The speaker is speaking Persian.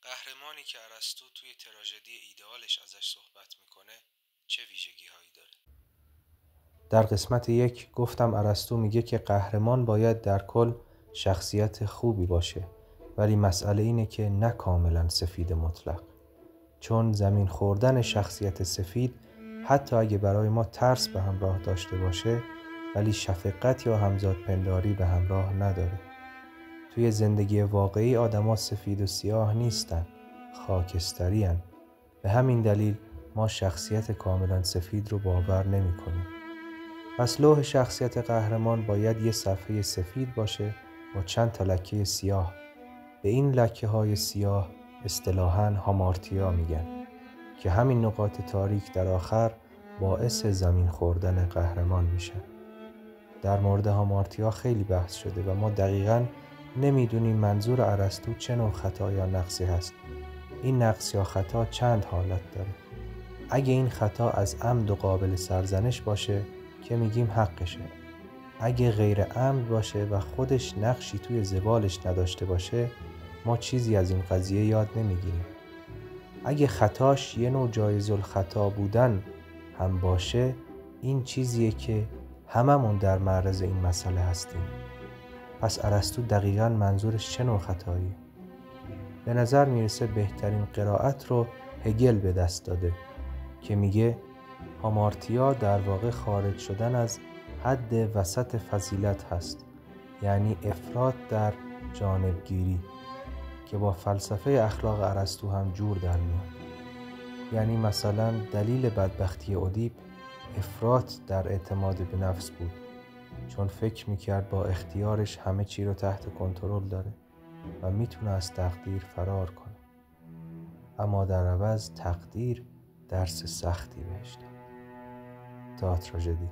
قهرمانی که ارسطو توی تراژدی ایدئالش ازش صحبت میکنه چه ویژگی‌هایی داره؟ در قسمت 1 گفتم ارسطو میگه که قهرمان باید در کل شخصیت خوبی باشه، ولی مسئله اینه که نه کاملا سفید مطلق. چون زمین خوردن شخصیت سفید حتی اگه برای ما ترس به همراه داشته باشه، ولی شفقت یا همزادپنداری به همراه نداره. توی زندگی واقعی آدما سفید و سیاه نیستن، خاکستری هن. به همین دلیل ما شخصیت کاملا سفید رو باور نمی کنیم. پس لوح شخصیت قهرمان باید یه صفحه سفید باشه با چند تا لکه سیاه. به این لکه های سیاه اصطلاحاً هامارتیا میگن که همین نقاط تاریک در آخر باعث زمین خوردن قهرمان میشن. در مورد هامارتیا خیلی بحث شده و ما دقیقاً نمیدونیم منظور ارسطو چه نوع خطا یا نقصی هست. این نقص یا خطا چند حالت داره. اگه این خطا از عمد و قابل سرزنش باشه که میگیم حقشه. اگه غیر عمد باشه و خودش نقشی توی زوالش نداشته باشه، ما چیزی از این قضیه یاد نمیگیریم. اگه خطاش یه نوع جایز الخطا بودن هم باشه، این چیزیه که هممون در معرض این مسئله هستیم. پس ارسطو دقیقاً منظورش چه نوع خطاییه؟ به نظر میرسه بهترین قرائت رو هگل به دست داده که میگه هامارتیا در واقع خارج شدن از حد وسط فضیلت هست، یعنی افراط در جانبگیری که با فلسفه اخلاق ارسطو هم جور در میاد. یعنی مثلا دلیل بدبختی ادیپ افراط در اعتماد به نفس بود، چون فکر میکرد با اختیارش همه چی رو تحت کنترل داره و میتونه از تقدیر فرار کنه. اما در عوض تقدیر درس سختی بهش داد. تا تراژدی.